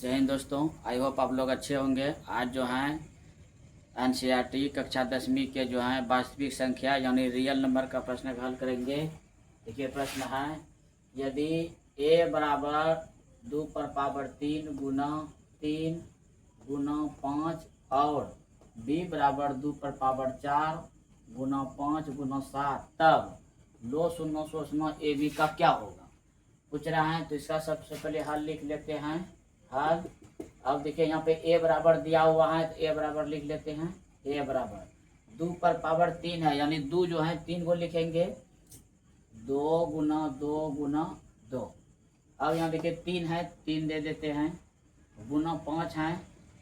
जय हिंद दोस्तों, I hope आप लोग अच्छे होंगे। आज जो है एनसीईआरटी कक्षा 10वीं के जो है वास्तविक संख्या यानी रियल नंबर का प्रश्न हल करेंगे। देखिए प्रश्न है, यदि a बराबर 2 पर पावर 3 गुना 3 गुना 5 और b बराबर 2 पर पावर 4 गुना 5 गुना 7 तब लो शून्य शोषण ए बी का क्या होगा पूछ रहा है। तो इसका सबसे पहले हल लिख लेते हैं। हल अब देखिए यहाँ पे a बराबर दिया हुआ है तो a बराबर लिख लेते हैं। a बराबर 2 पर पावर 3 है यानी 2 जो है 3 को लिखेंगे 2 गुना 2 गुना 2। अब यहाँ देखिए 3 है 3 दे देते हैं, गुना 5 है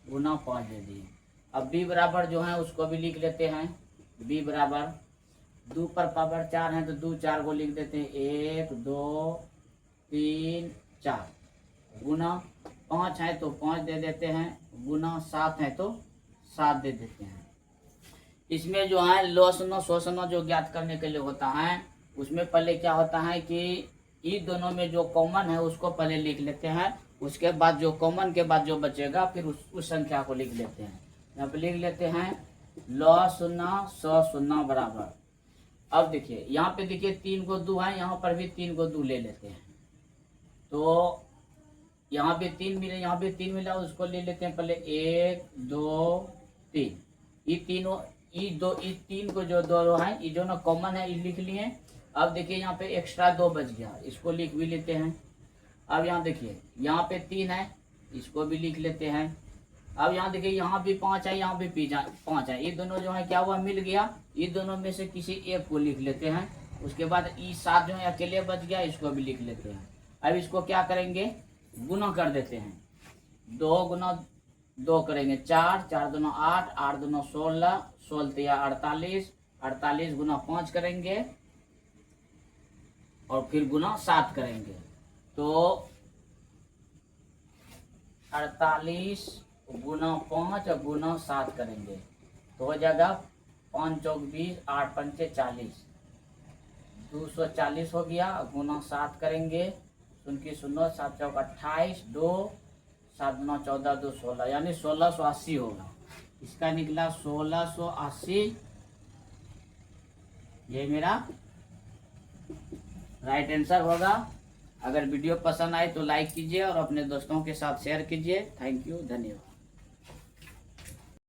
गुना 5 दे दिए। अब b बराबर जो है उसको भी लिख लेते हैं। b बराबर 2 पर पावर 4 है तो 2 4 को लिख देते हैं 1 2 3 4 गुना 5 है तो 5 दे देते हैं, गुना 7 है तो 7 दे देते हैं। इसमें जो है लॉसन शोषण जो ज्ञात करने के लिए होता है उसमें पहले क्या होता है कि इन दोनों में जो कॉमन है उसको पहले लिख लेते हैं, उसके बाद जो कॉमन के बाद जो बचेगा फिर उस संख्या को लिख लेते हैं। यहाँ पे लिख लेते हैं लॉसन शोषण बराबर। अब देखिए यहाँ पे देखिए 3 को 2 है, यहाँ पर भी 3 को 2 ले लेते हैं तो यहाँ पे 3 मिले, यहाँ पे 3 मिला, उसको ले लेते हैं पहले 1 2 3। ये तीनों ये 3 को जो दो है ये जो ना कॉमन है ये लिख लिए। अब देखिए यहाँ पे एक्स्ट्रा 2 बच गया, इसको लिख भी लेते हैं। अब यहाँ देखिए यहाँ पे 3 है, इसको भी लिख लेते हैं। अब यहाँ देखिए यहाँ भी 5 है, यहाँ भी 5 है, ये दोनों जो है क्या हुआ मिल गया, ये दोनों में से किसी एक को लिख लेते हैं। उसके बाद ये 7 जो है अकेले बच गया, इसको भी लिख लेते हैं। अब इसको क्या करेंगे, गुना कर देते हैं। 2 गुना 2 करेंगे 4 4 दूना 8 8 दूना 16 16 या 48 48 गुना 5 करेंगे और फिर गुना 7 करेंगे तो 48 गुना 5 और गुना 7 करेंगे तो हो जाएगा 5 चौक 20 8 पंचे 40 240 हो गया। गुना 7 करेंगे, उनकी 0 7 चौक 28 2 7 9 14 2 16 यानी 1680 होगा। इसका निकला 1680। ये मेरा राइट आंसर होगा। अगर वीडियो पसंद आए तो लाइक कीजिए और अपने दोस्तों के साथ शेयर कीजिए। थैंक यू, धन्यवाद।